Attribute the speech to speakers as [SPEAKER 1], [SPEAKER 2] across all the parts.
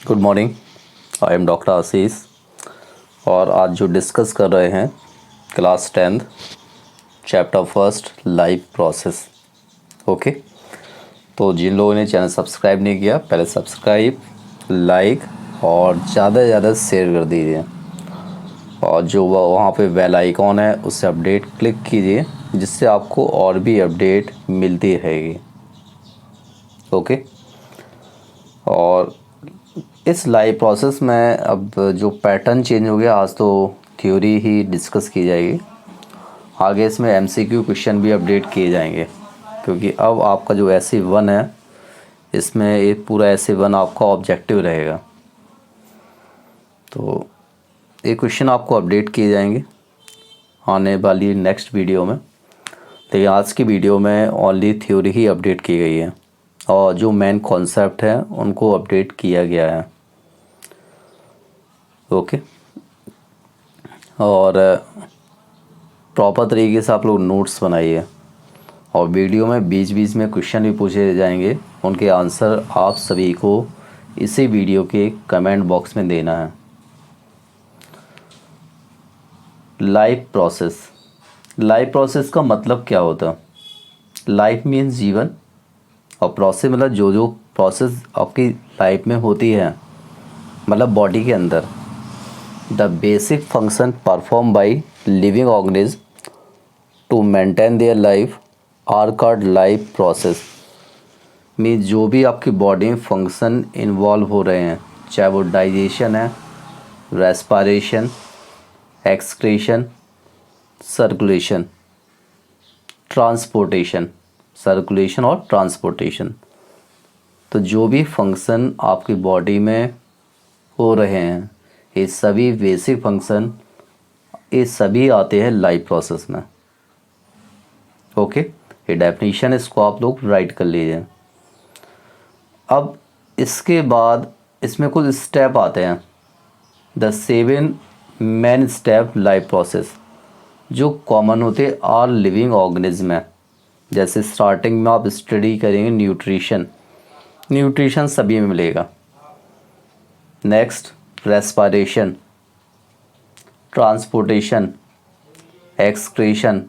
[SPEAKER 1] Good morning. I am doctor Ashish और आज जो डिस्कस कर रहे हैं class 10th chapter first life process. Okay, तो जिन लोगों ने चैनल सब्सक्राइब नहीं किया पहले सब्सक्राइब, लाइक और ज़्यादा से ज़्यादा शेयर कर दीजिए और जो वहाँ पे बेल आइकॉन है उससे अपडेट क्लिक कीजिए जिससे आपको और भी अपडेट मिलती रहेगी। ओके, और इस लाइव प्रोसेस में अब जो पैटर्न चेंज हो गया, आज तो थ्योरी ही डिस्कस की जाएगी, आगे इसमें एमसीक्यू क्वेश्चन भी अपडेट किए जाएंगे क्योंकि अब आपका जो SE1 है इसमें ये पूरा SE1 आपका ऑब्जेक्टिव रहेगा। तो ये क्वेश्चन आपको अपडेट किए जाएंगे आने वाली नेक्स्ट वीडियो में, लेकिन आज की वीडियो में ओनली थ्योरी ही अपडेट की गई है और जो मेन कॉन्सेप्ट है उनको अपडेट किया गया है। ओके, और प्रॉपर तरीके से आप लोग नोट्स बनाइए और वीडियो में बीच बीच में क्वेश्चन भी पूछे जाएंगे, उनके आंसर आप सभी को इसी वीडियो के कमेंट बॉक्स में देना है। लाइफ प्रोसेस का मतलब क्या होता है? लाइफ मीन्स जीवन और प्रोसेस मतलब जो जो प्रोसेस आपकी लाइफ में होती है, मतलब बॉडी के अंदर। The basic function perform by living organism to maintain their life are called life process. Mean जो भी आपकी बॉडी में फंक्शन इन्वॉल्व हो रहे हैं, चाहे वो डाइजेशन है, रेस्पिरेशन, एक्सक्रीशन, सर्कुलेशन, सर्कुलेशन और ट्रांसपोर्टेशन, तो जो भी फंक्शन आपकी बॉडी में हो रहे हैं ये सभी बेसिक फंक्शन, ये सभी आते हैं लाइफ प्रोसेस में। ओके, ये डेफिनेशन इसको आप लोग राइट कर लीजिए। अब इसके बाद इसमें कुछ स्टेप आते हैं, the 7 main step life process जो कॉमन होते आर लिविंग ऑर्गेनिज्म है। जैसे स्टार्टिंग में आप स्टडी करेंगे न्यूट्रिशन सभी में मिलेगा। Next respiration, transportation, excretion,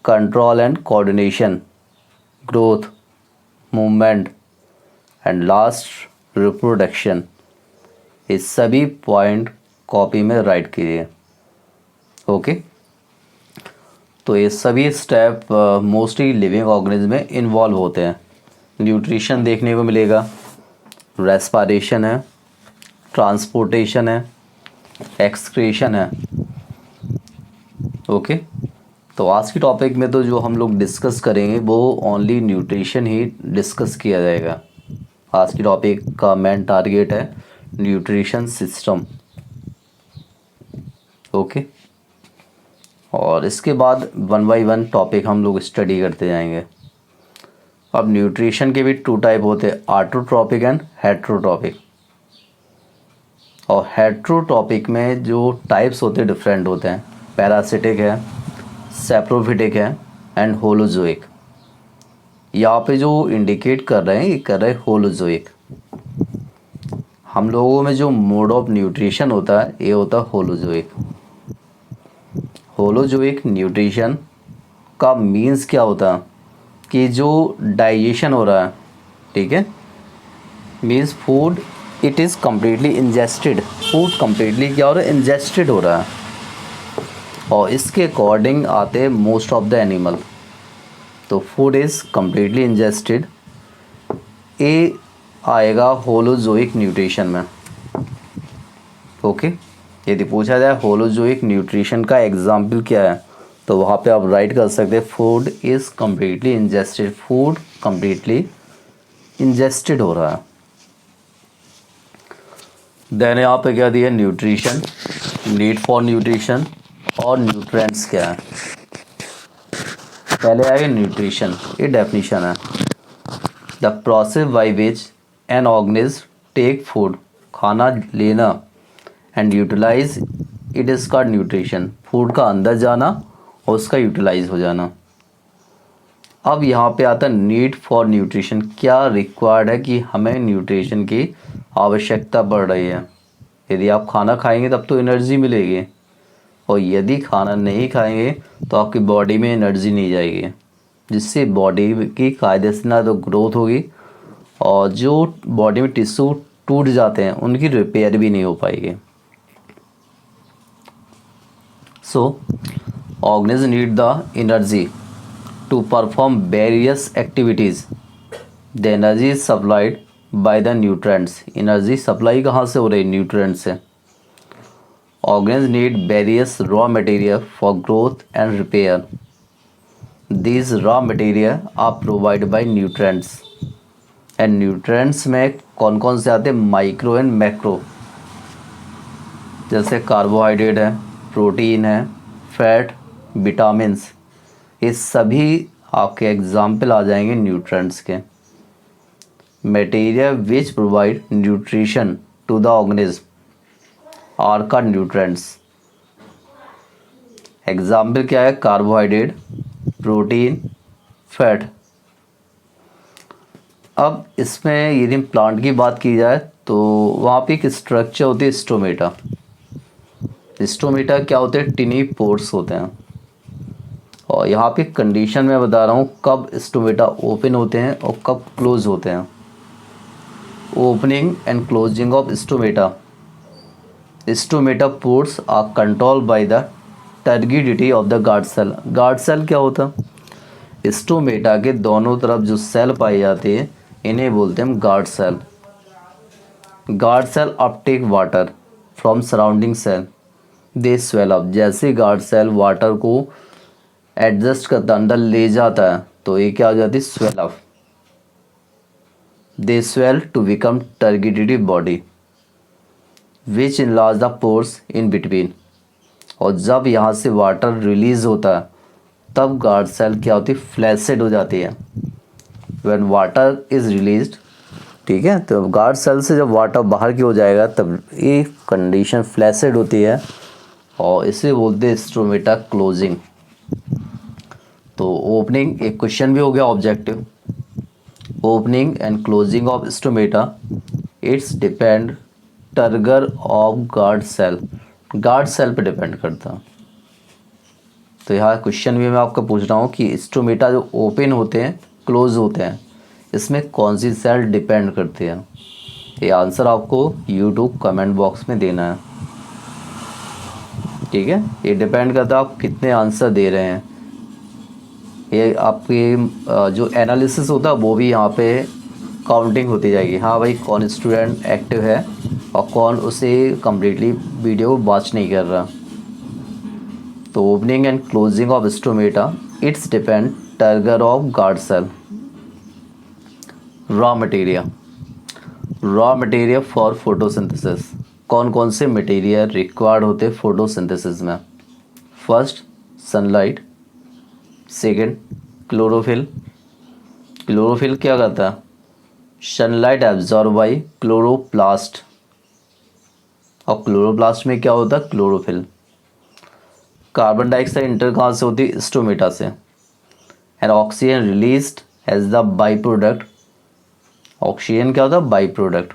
[SPEAKER 1] control and coordination, growth, movement and last reproduction. ये सभी पॉइंट कॉपी में राइट कीजिए। ओके, तो ये सभी स्टेप मोस्टली लिविंग ऑर्गेनिज्म में इन्वॉल्व होते हैं। न्यूट्रिशन देखने को मिलेगा, रेस्पिरेशन है, ट्रांसपोर्टेशन है, एक्सक्रीशन है। ओके, तो आज की टॉपिक में तो जो हम लोग डिस्कस करेंगे वो ओनली न्यूट्रिशन ही डिस्कस किया जाएगा। आज की टॉपिक का मेन टारगेट है न्यूट्रिशन सिस्टम। ओके, और इसके बाद 1 बाय 1 टॉपिक हम लोग स्टडी करते जाएंगे। अब न्यूट्रिशन के भी 2 टाइप होते हैं, ऑटोट्रॉपिक एंड हेटेरोट्रॉपिक। और हेटेरोट्रॉपिक में जो टाइप्स होते हैं डिफरेंट होते हैं, पैरासिटिक है, सैप्रोफिटिक है एंड होलोजोइक। यहाँ पे जो इंडिकेट कर रहे हैं ये कर रहे हैं होलोजोइक। हम लोगों में जो मोड ऑफ न्यूट्रिशन होता है ये होता है होलोजोइक। होलोजोइक न्यूट्रिशन का मीन्स क्या होता है कि जो डाइजेशन हो रहा है, ठीक है, means food it is completely ingested, food completely क्या हो रहा है, इंजेस्टेड हो रहा है और इसके अकॉर्डिंग आते हैं मोस्ट ऑफ द एनिमल। तो फूड इज़ कम्प्लीटली इंजेस्टेड, ये आएगा होलोजोइक न्यूट्रिशन में। ओके, यदि पूछा जाए होलोजोइक न्यूट्रिशन का एग्जाम्पल क्या है तो वहाँ पे आप राइट कर सकते हैं food is completely ingested, food completely ingested हो रहा है। देन यहाँ पे क्या दिया, न्यूट्रिशन, नीड फॉर न्यूट्रिशन और न्यूट्रिएंट्स क्या है। पहले आएगा न्यूट्रिशन, ये डेफिनेशन है, the process by which an organism take food, खाना लेना and utilize it is called nutrition, food का अंदर जाना और उसका यूटिलाइज हो जाना। अब यहाँ पे आता है नीड फॉर न्यूट्रिशन, क्या रिक्वायर्ड है कि हमें न्यूट्रिशन की आवश्यकता पड़ रही है। यदि आप खाना खाएंगे तब तो एनर्जी मिलेगी, और यदि खाना नहीं खाएंगे तो आपकी बॉडी में एनर्जी नहीं जाएगी, जिससे बॉडी की कायदे से ना तो ग्रोथ होगी, और जो बॉडी में टिश्यू टूट जाते हैं उनकी रिपेयर भी नहीं हो पाएगी। So organism need the energy to perform various activities. The energy is supplied by the nutrients. Energy supply कहाँ से हो रही है? न्यूट्रेंट से। Organism need various raw material for growth and repair. These raw material are provide by nutrients. And nutrients में कौन कौन से आते हैं? Micro and macro. जैसे कार्बोहाइड्रेट है, प्रोटीन है, फैट, विटामिन्स, ये सभी आपके एग्जाम्पल आ जाएंगे न्यूट्रेंट्स के। Material which provide nutrition to the organism are का न्यूट्रेंट्स। एग्जाम्पल क्या है? Carbohydrate, protein, fat. अब इसमें यदि प्लांट की बात की जाए तो वहाँ पे एक स्ट्रक्चर होती है स्टोमेटा। स्टोमेटा क्या होते हैं? टिनी पोर्स होते हैं। और यहाँ पे कंडीशन मैं बता रहा हूँ कब स्टोमेटा ओपन होते हैं और कब क्लोज होते हैं। Opening and closing of stomata. Stomata pores are control by the turgidity of the guard cell. Guard cell क्या होता है? स्टोमेटा के दोनों तरफ जो सेल पाई जाती है इन्हें बोलते हैं guard cell. Guard cell uptake water from surrounding cell, they swell up. जैसे गार्ड सेल वाटर को एडजस्ट करता अंदर ले जाता है तो ये क्या हो जाती है? Swell up. They swell to become turgidity body which enlarge the pores in between. और जब यहाँ से वाटर रिलीज होता है तब गार्ड सेल क्या होती है? फ्लैसिड हो जाती है। व्हेन वाटर इज रिलीज्ड, ठीक है, तो गार्ड सेल से जब वाटर बाहर की हो जाएगा तब ये कंडीशन फ्लैसिड होती है, और इसे बोलते हैं स्टोमेटा क्लोजिंग। तो ओपनिंग एक क्वेश्चन भी हो गया objective. Opening and closing of stomata it's depend turgor of guard cell. Guard cell पे डिपेंड करता है। तो यहाँ क्वेश्चन भी मैं आपको पूछ रहा हूँ कि स्टोमेटा जो ओपन होते हैं, क्लोज होते हैं, इसमें कौन सी सेल डिपेंड करती है? ये आंसर आपको यूट्यूब कमेंट बॉक्स में देना है, ठीक है। ये डिपेंड करता है आप कितने आंसर दे रहे हैं। ये आपके जो एनालिसिस होता है वो भी यहाँ पे काउंटिंग होती जाएगी। हाँ भाई, कौन स्टूडेंट एक्टिव है और कौन उसे कम्प्लीटली वीडियो वॉच नहीं कर रहा। तो opening and closing of stomata it's depend turgor of guard cell. Raw material. Raw material for photosynthesis. कौन कौन से मटेरियल रिक्वायर्ड होते हैं फोटोसिंथेसिस में? First sunlight, second chlorophyll. Chlorophyll क्या करता है? सनलाइट एब्जॉर्ब बाई क्लोरोप्लास्ट, और क्लोरोप्लास्ट में क्या होता है? क्लोरोफिल। कार्बन डाइऑक्साइड इंटर कहाँ से होती है? स्टोमेटा से। And oxygen released as the by product. Oxygen क्या होता है? By product.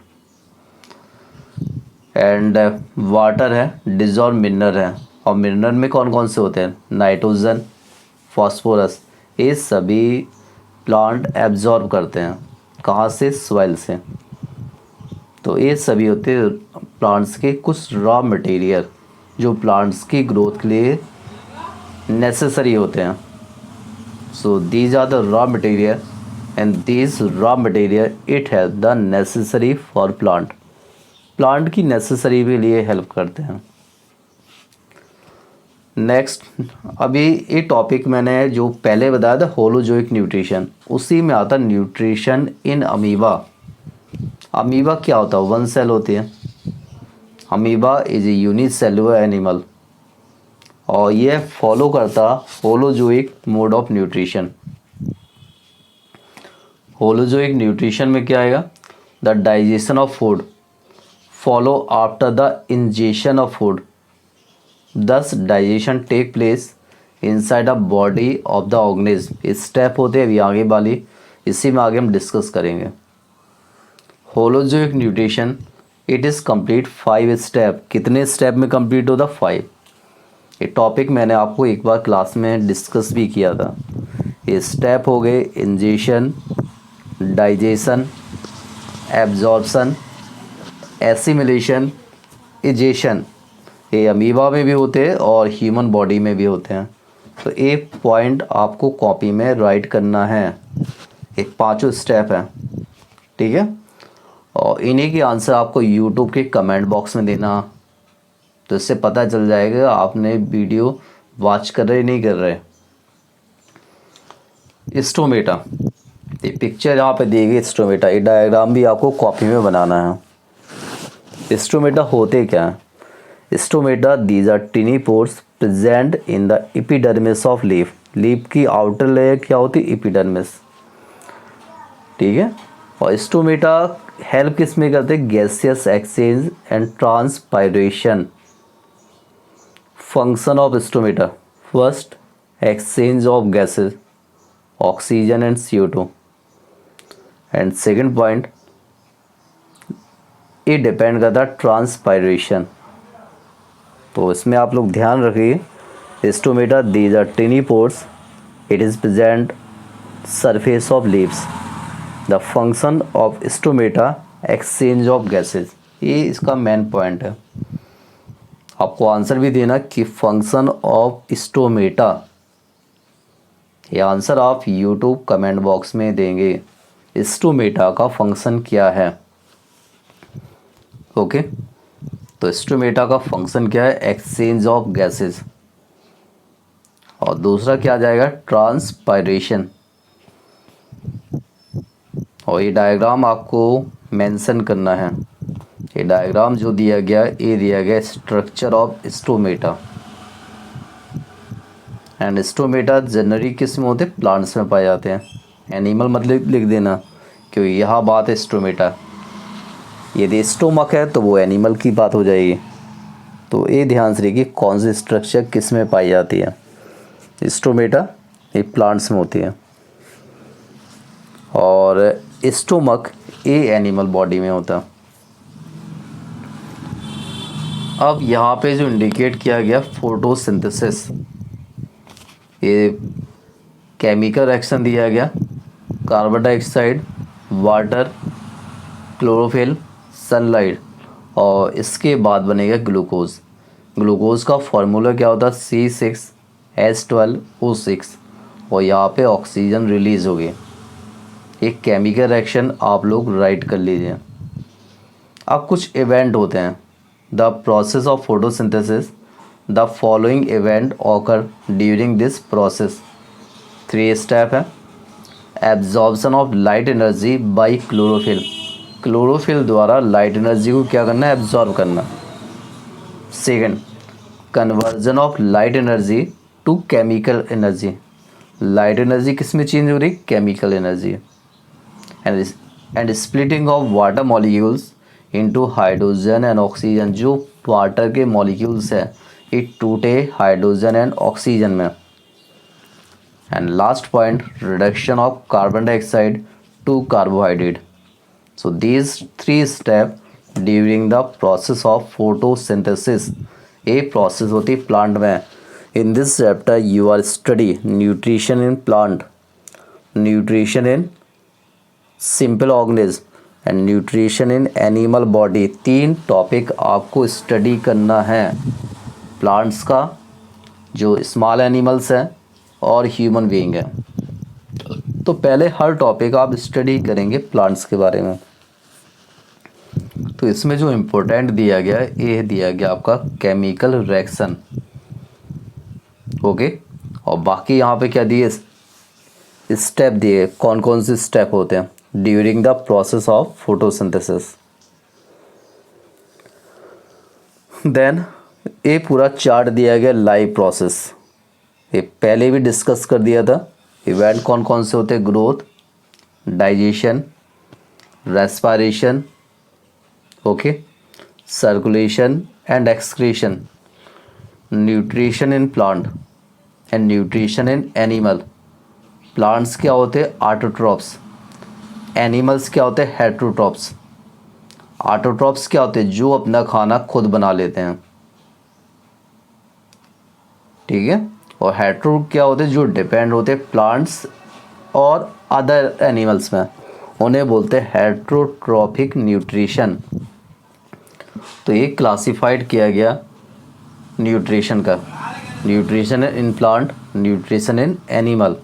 [SPEAKER 1] एंड वाटर है, डिजॉल्व मिनरल है, और मिनरल में कौन कौन से होते हैं? Nitrogen, phosphorus. ये सभी प्लांट एब्जॉर्ब करते हैं। कहाँ से? सॉइल से। तो ये सभी होते हैं प्लांट्स के कुछ रॉ मटेरियल जो प्लांट्स की ग्रोथ के लिए नेसेसरी होते हैं। So these are the raw material and these raw material it help the necessary for plant. Plant की नेसेसरी के लिए हेल्प करते हैं। नेक्स्ट, अभी ये टॉपिक मैंने जो पहले बताया था होलोजोइक न्यूट्रिशन, उसी में आता न्यूट्रिशन इन अमीबा। अमीबा क्या होता है? वन सेल होती है। Amoeba is a unicellular animal, और ये फॉलो करता holozoic mode of nutrition. Holozoic nutrition में क्या आएगा? The digestion of food follow after the ingestion of food, thus digestion take place inside a body of the organism. Step होते हैं अभी आगे वाली, इसी में आगे हम डिस्कस करेंगे। Holozoic nutrition it is complete 5 step. कितने स्टेप में कंप्लीट होता? 5। ये टॉपिक मैंने आपको एक बार क्लास में डिस्कस भी किया था। ये स्टेप हो गए ingestion, digestion, absorption, assimilation, egestion. ये अमीबा में भी होते हैं और ह्यूमन बॉडी में भी होते हैं। तो एक पॉइंट आपको कॉपी में राइट करना है। एक 5 स्टेप है, ठीक है। और इन्हीं के आंसर आपको यूट्यूब के कमेंट बॉक्स में देना, तो इससे पता चल जाएगा आपने वीडियो वॉच कर रहे नहीं कर रहे। स्टोमेटा, ये पिक्चर यहाँ पे दी गई स्टोमेटा, ये डायग्राम भी आपको कॉपी में बनाना है। स्टोमेटा होते क्या है? Stomata these are tiny pores present in the epidermis of leaf. Leaf की आउटर लेयर क्या होती है? एपिडर्मिस, ठीक है। और स्टोमेटा हेल्प किस में करते हैं? Gaseous exchange and transpiration. Function of stomata, first exchange of gases, oxygen and CO2, and second point ये डिपेंड करता है ट्रांसपायरेशन। तो इसमें आप लोग ध्यान रखिए। Stomata these are tiny pores, it is present surface of leaves. The function of stomata exchange of gases, ये इसका मेन पॉइंट है। आपको आंसर भी देना कि फंक्शन ऑफ स्टोमेटा, ये आंसर आप यूट्यूब कमेंट बॉक्स में देंगे। स्टोमेटा का फंक्शन क्या है? ओके, तो स्टोमेटा का फंक्शन क्या है? Exchange of gases. और दूसरा क्या आ जाएगा? ट्रांसपायरेशन। और ये डायग्राम आपको मेंशन करना है। ये डायग्राम जो दिया गया, ये दिया गया structure of stomata. And stomata generally किस में होते? प्लांट्स में पाए जाते हैं। एनिमल मतलब लिख देना, क्योंकि यहाँ बात है स्टोमेटा। यदि स्टोमक है तो वो एनिमल की बात हो जाएगी। तो ये ध्यान से रखिए कौन सी स्ट्रक्चर किस में पाई जाती है। स्टोमेटा ये प्लांट्स में होती है, और स्टोमक ये एनिमल बॉडी में होता है। अब यहाँ पे जो इंडिकेट किया गया फोटोसिंथेसिस, ये केमिकल रिएक्शन दिया गया, carbon dioxide, water, chlorophyll, sunlight, और इसके बाद बनेगा ग्लूकोज। ग्लूकोज का फॉर्मूला क्या होता है? C6H12O6, और यहाँ पे ऑक्सीजन रिलीज हो गई। एक केमिकल रिएक्शन आप लोग राइट कर लीजिए। अब कुछ इवेंट होते हैं। The process of photosynthesis, the following event occur during this process. 3 step है। Absorption of light energy by chlorophyll, chlorophyll द्वारा लाइट एनर्जी को क्या करना है? एब्जॉर्ब करना। Second, conversion of light energy to chemical energy. Light energy किस में change हो रही? Chemical energy. And splitting of water molecules into hydrogen and oxygen. जो वाटर के मॉलिक्यूल्स है ये टूटे हाइड्रोजन एंड ऑक्सीजन में। And last point, reduction of carbon dioxide to carbohydrate. So these 3 steps during the process of photosynthesis, a process होती है plant में। In this chapter you are study nutrition in plant, nutrition in simple organism and nutrition in animal body। 3 topic आपको study करना है, plants का, जो small animals हैं, और ह्यूमन बीइंग है। तो पहले हर टॉपिक आप स्टडी करेंगे प्लांट्स के बारे में। तो इसमें जो इम्पोर्टेंट दिया गया है, ये दिया गया आपका केमिकल रिएक्शन। ओके, और बाकी यहाँ पे क्या दिए? स्टेप दिए, कौन कौन से स्टेप होते हैं during the process of photosynthesis. Then ये पूरा चार्ट दिया गया लाइव प्रोसेस। ये पहले भी डिस्कस कर दिया था। इवेंट कौन कौन से होते हैं? Growth, digestion, respiration, okay, circulation and excretion, nutrition in plant and nutrition in animal. Plants क्या होते हैं? ऑटोट्रॉप्स। एनिमल्स क्या होते हैं? हेटरोट्रॉप्स। ऑटोट्रॉफ्स क्या होते हैं? जो अपना खाना खुद बना लेते हैं, ठीक है। और हेटेरोट्रॉफ क्या होते हैं? जो डिपेंड होते हैं प्लांट्स और अदर एनिमल्स में, उन्हें बोलते हैं हेटेरोट्रॉफिक न्यूट्रिशन। तो ये क्लासिफाइड किया गया न्यूट्रिशन का, nutrition in plant, nutrition in animal.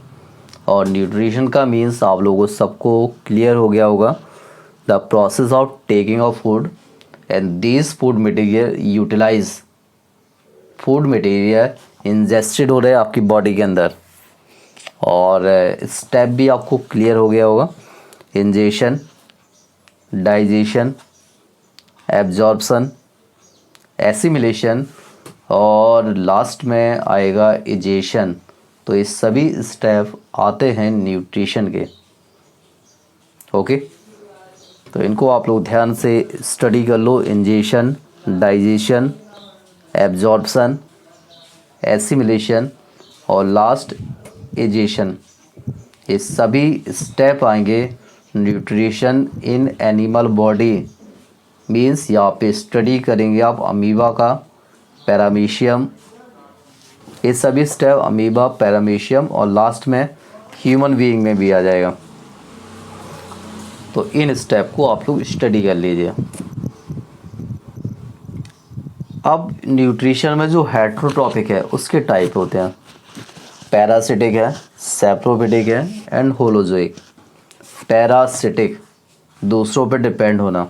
[SPEAKER 1] और न्यूट्रिशन का मीन्स आप लोगों सबको क्लियर हो गया होगा, the process of taking of food and this food material utilize, food material ingested हो रहे हैं आपकी बॉडी के अंदर। और स्टेप भी आपको क्लियर हो गया होगा, इंजेशन, डाइजेशन, एब्जॉर्प्शन, एसिमिलेशन और लास्ट में आएगा इजेशन। तो ये सभी स्टेप आते हैं न्यूट्रिशन के। ओके, तो इनको आप लोग ध्यान से स्टडी कर लो। इंजेशन, डाइजेशन, एब्जॉर्प्शन, एसिमिलेशन और लास्ट इजेशन, ये सभी स्टेप आएंगे nutrition in animal body. Means यहाँ पे स्टडी करेंगे आप अमीबा का, पैरामीशियम, ये सभी स्टेप अमीबा, पैरामीशियम और लास्ट में ह्यूमन बीइंग में भी आ जाएगा। तो इन स्टेप को आप लोग स्टडी कर लीजिए। अब न्यूट्रिशन में जो हेटेरोट्रॉफिक है उसके टाइप होते हैं, पैरासिटिक है, सैप्रोफिटिक है एंड होलोजोइक। पैरासिटिक, दूसरों पर डिपेंड होना।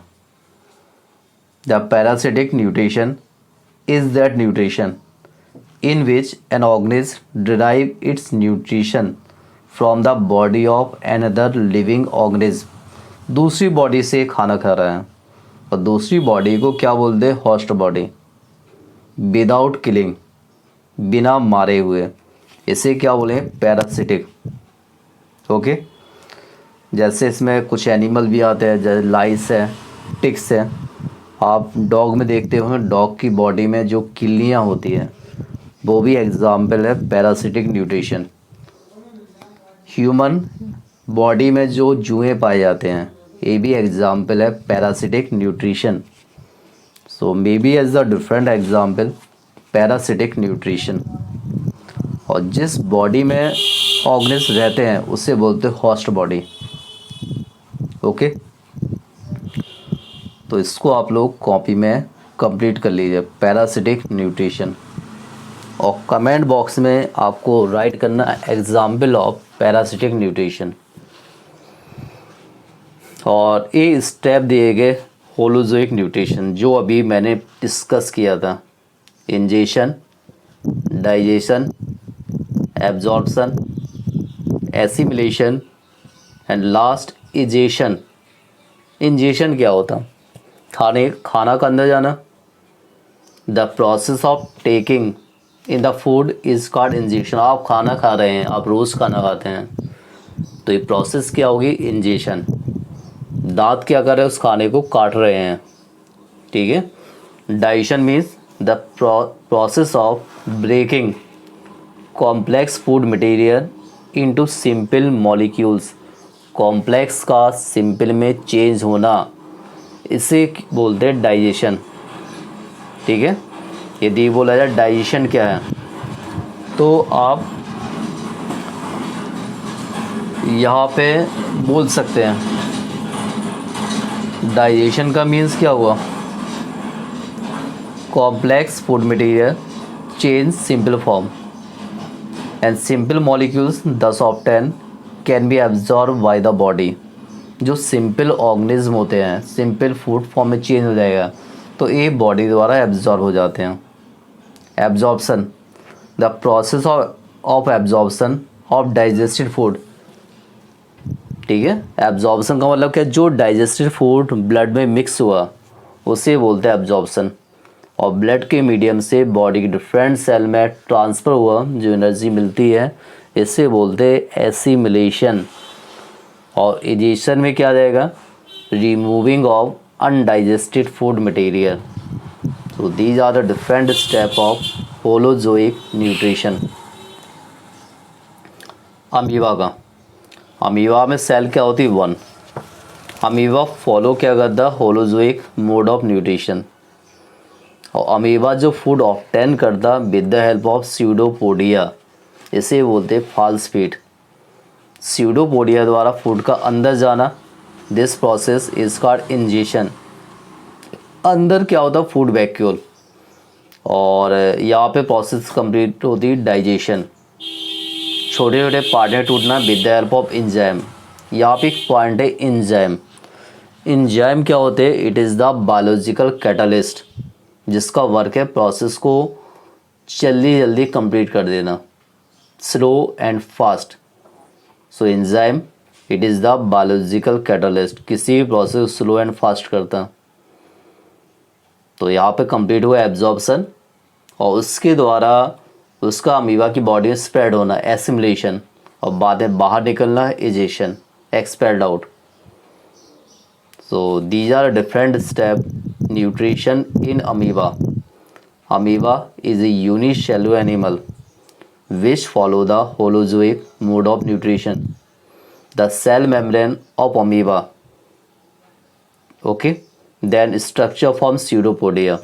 [SPEAKER 1] The parasitic nutrition is that nutrition in which an organism derive its nutrition from the body of another living organism। दूसरी बॉडी से खाना खा रहा है और दूसरी बॉडी को क्या बोलते हैं? Host body. विदाउट किलिंग, बिना मारे हुए, इसे क्या बोले? पैरासिटिक। ओके, जैसे इसमें कुछ एनिमल भी आते हैं, जैसे लाइस है, टिक्स है। आप डॉग में देखते हो, डॉग की बॉडी में जो किल्लियाँ होती हैं वो भी एग्जाम्पल है पैरासिटिक न्यूट्रिशन। ह्यूमन बॉडी में जो जुएँ पाए जाते हैं ये भी एग्जाम्पल है parasitic nutrition. So may be as the different example parasitic nutrition. और जिस बॉडी में ऑर्गेनिज्म रहते हैं उसे बोलते हैं होस्ट बॉडी। ओके, तो इसको आप लोग कॉपी में कंप्लीट कर लीजिए, पैरासिटिक न्यूट्रिशन। और कमेंट बॉक्स में आपको राइट करना एग्जाम्पल ऑफ पैरासिटिक न्यूट्रिशन। और ये स्टेप दिए गए होलोजोइक न्यूट्रिशन जो अभी मैंने डिस्कस किया था, ingestion, digestion, absorption, assimilation and last egestion. Ingestion क्या होता? खाना का अंदर जाना। The process of taking in the food is called ingestion. आप खाना खा रहे हैं, आप रोज़ खाना खाते हैं, तो ये प्रोसेस क्या होगी? इंजेशन। दांत क्या कर रहे हैं? उस खाने को काट रहे हैं, ठीक है। Digestion means the process of breaking complex food material into simple molecules. Complex का सिंपल में चेंज होना, इसे बोलते हैं डाइजेशन, ठीक है। यदि बोला जाए डाइजेशन क्या है, तो आप यहाँ पे बोल सकते हैं डाइजेशन का मीन्स क्या हुआ? Complex food material change simple form and simple molecules thus obtain can be absorb by the body. जो सिंपल ऑर्गेनिज्म होते हैं सिंपल फूड फॉर्म में चेंज हो जाएगा तो ये बॉडी द्वारा एब्जॉर्ब हो जाते हैं। Absorption, the process of absorption of digested food, ठीक है। एब्जॉर्प्शन का मतलब क्या? जो डाइजेस्टेड फूड ब्लड में मिक्स हुआ उसे बोलते हैं एब्जॉर्प्शन। और ब्लड के मीडियम से बॉडी के डिफरेंट सेल में ट्रांसफ़र हुआ जो एनर्जी मिलती है, इसे बोलते हैं एसिमिलेशन। और इजेशन में क्या जाएगा? Removing of undigested food material. So these are the different step of holozoic nutrition। Amoeba का, अमीबा में सेल क्या होती है? 1। अमीबा फॉलो क्या करता है, होलोजोइक मोड ऑफ न्यूट्रिशन। और अमीबा जो फूड ऑब्टेन करता with the help of pseudopodia, इसे बोलते फॉल्स फीड। स्यूडोपोडिया द्वारा फूड का अंदर जाना, this process is called ingestion. अंदर क्या होता है, फूड वैक्यूल, और यहाँ पे प्रोसेस कंप्लीट होती है डाइजेशन। छोटे छोटे पार्टें टूटना with the help of enzyme. यहाँ पे एक पॉइंट है इंजाइम। इंजाइम क्या होते हैं, it is the biological catalyst, जिसका वर्क है प्रोसेस को जल्दी जल्दी कंप्लीट कर देना, slow and fast. So enzyme it is the biological catalyst, किसी भी प्रोसेस को स्लो एंड फास्ट करता है। तो यहाँ पे कंप्लीट हुआ एब्जॉर्प्शन, और उसके द्वारा उसका अमीबा की बॉडी में स्प्रेड होना, एसिमिलेशन, और बाद में बाहर निकलना, egestion, expelled out. So these are different step nutrition in amoeba. Amoeba is a unicellular animal which follow the holozoic mode of nutrition. The cell membrane of amoeba. Okay. Then structure from pseudopodia.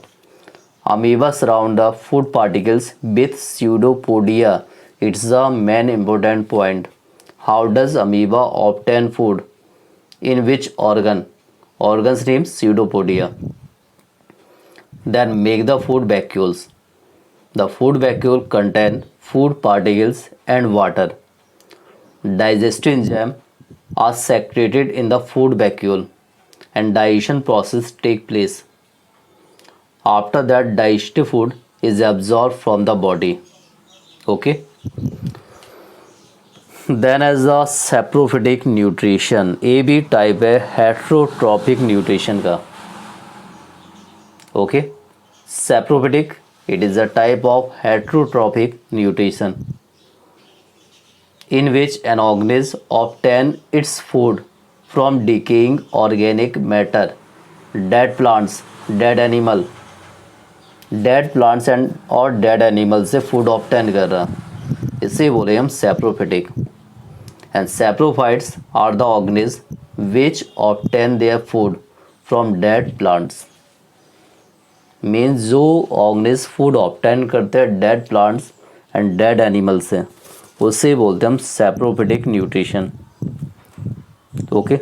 [SPEAKER 1] Amoeba surround the food particles with pseudopodia. It's the main important point. How does amoeba obtain food? In which organ? Organ's name pseudopodia. Then make the food vacuoles. The food vacuole contain food particles and water. Digestive enzymes are secreted in the food vacuole and digestion process take place. After that, digested food is absorbed from the body. Okay. Then as a saprophytic nutrition, A B type है heterotrophic nutrition का. Okay. Saprophytic, it is a type of heterotrophic nutrition in which an organism obtains its food from decaying organic matter, dead plants, dead animal, dead plants and और dead animal से food obtain कर रहा, इसे बोले हम saprophytic. And saprophytes are the organisms which obtain their food from dead plants. Means जो organism food obtain करते हैं dead plants and dead animal से, उसे बोलते हैं हम सैप्रोफिटिक न्यूट्रिशन. ओके.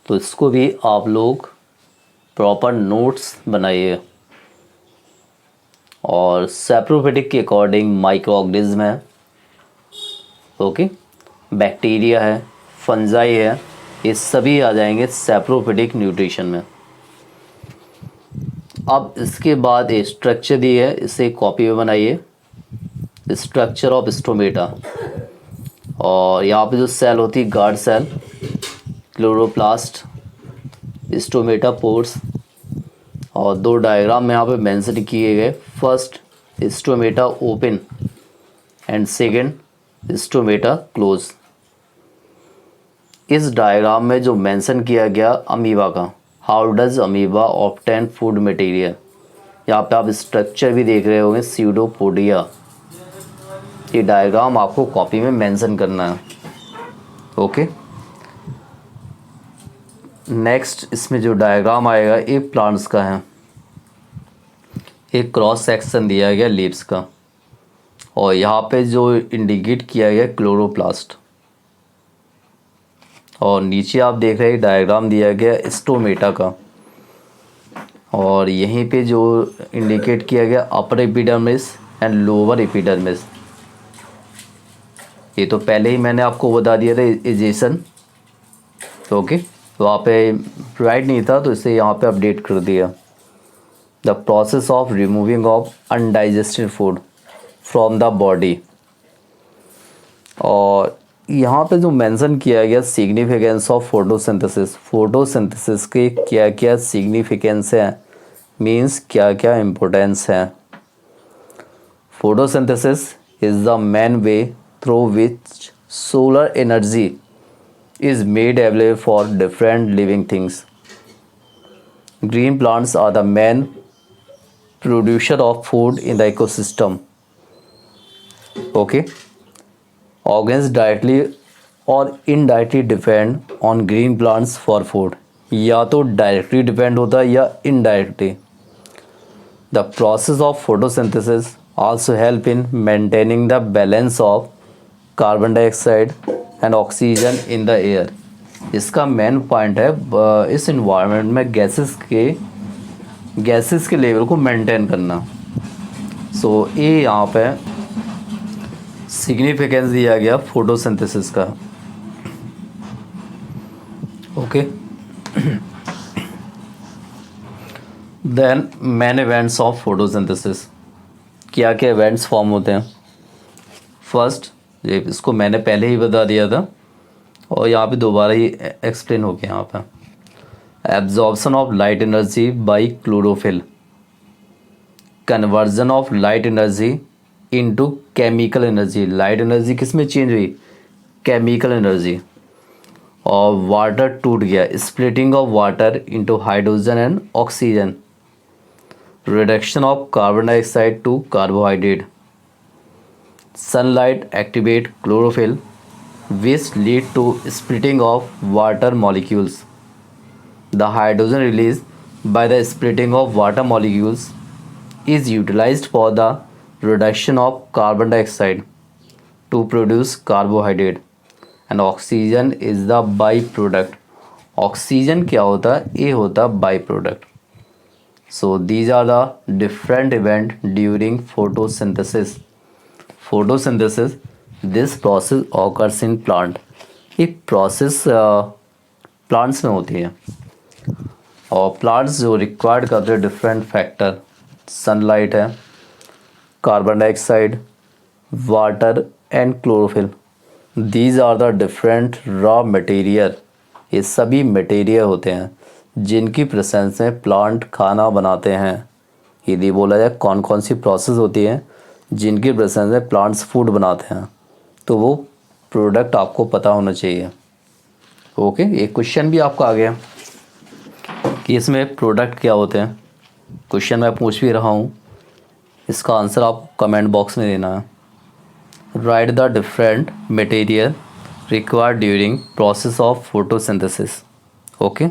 [SPEAKER 1] तो इसको भी आप लोग प्रॉपर नोट्स बनाइए. और सैप्रोफिटिक के अकॉर्डिंग माइक्रो ऑर्गेनिज्म है, ओके, बैक्टीरिया है, फंजाई है, ये सभी आ जाएंगे सैप्रोफिटिक न्यूट्रिशन में. अब इसके बाद एक स्ट्रक्चर दी है, इसे कॉपी में बनाइए. Structure of stomata. और यहाँ पे जो सेल होती है, guard cell, chloroplast, stomata pores, और दो डायग्राम यहाँ पे मेंशन किए गए. First stomata open and second stomata close. इस डायग्राम में जो मेंशन किया गया अमीबा का, how does amoeba obtain food material, यहाँ पे आप स्ट्रक्चर भी देख रहे होंगे, स्यूडोपोडिया. ये डायग्राम आपको कॉपी में मेंशन करना है. ओके. नेक्स्ट इसमें जो डायग्राम आएगा ये प्लांट्स का है. एक क्रॉस सेक्शन दिया गया लीव्स का, और यहाँ पे जो इंडिकेट किया गया क्लोरोप्लास्ट, और नीचे आप देख रहे हैं डायग्राम दिया गया स्टोमेटा का, और यहीं पे जो इंडिकेट किया गया upper epidermis and lower epidermis. ये तो पहले ही मैंने आपको बता दिया था, इजेशन. ओके. तो वहाँ पे राइट नहीं था तो इसे यहाँ पे अपडेट कर दिया. The process of removing of undigested food from the body. और यहाँ पे जो मेंशन किया गया सिग्निफिकेंस ऑफ फोटोसिंथेसिस, फोटोसिंथेसिस के क्या क्या सिग्निफिकेंस है, मीन्स क्या क्या इम्पोर्टेंस है. Photosynthesis is the main way through which solar energy is made available for different living things. Green plants are the main producer of food in the ecosystem. Okay. Organs directly और indirectly depend on green plants for food, या तो directly डिपेंड होता है या indirectly. The process of photosynthesis also help in maintaining the balance of carbon dioxide and oxygen in the air. इसका main point है इस इन्वायरमेंट में गैसेस के लेवल को मेंटेन करना। सो ये यहाँ पे सिग्निफिकेंस दिया गया फोटोसिंथेसिस का। Okay, then main events of photosynthesis. क्या क्या इवेंट्स फॉर्म होते हैं? फर्स्ट, ये इसको मैंने पहले ही बता दिया था और यहाँ पे दोबारा ही एक्सप्लेन हो गया। यहाँ पे absorption of light energy by chlorophyll, conversion of light energy into chemical energy. Light energy किस में चेंज हुई? Chemical energy. और वाटर टूट गया, splitting of water into hydrogen and oxygen. Reduction of carbon dioxide to carbohydrate. Sunlight activate chlorophyll which lead to splitting of water molecules. The hydrogen released by the splitting of water molecules is utilized for the reduction of carbon dioxide to produce carbohydrate, and oxygen is the byproduct. Oxygen क्या होता है? ये होता है byproduct. So these are the different event during photosynthesis. Photosynthesis, this process occurs in plant. ये process plants में होती है और प्लांट्स जो रिक्वायर्ड करते हैं डिफरेंट फैक्टर, सनलाइट है, carbon dioxide, water and chlorophyll. These are the different raw material. ये सभी मटेरियल होते हैं जिनकी प्रेजेंस में प्लांट खाना बनाते हैं। यदि बोला जाए कौन कौन सी प्रोसेस होती है जिनकी प्रेजेंस में प्लांट्स फूड बनाते हैं, तो वो प्रोडक्ट आपको पता होना चाहिए। ओके, एक क्वेश्चन भी आपका आ गया कि इसमें प्रोडक्ट क्या होते हैं। क्वेश्चन मैं पूछ भी रहा हूँ, इसका आंसर आप कमेंट बॉक्स में देना है। Right the different material required during process of photosynthesis. Okay.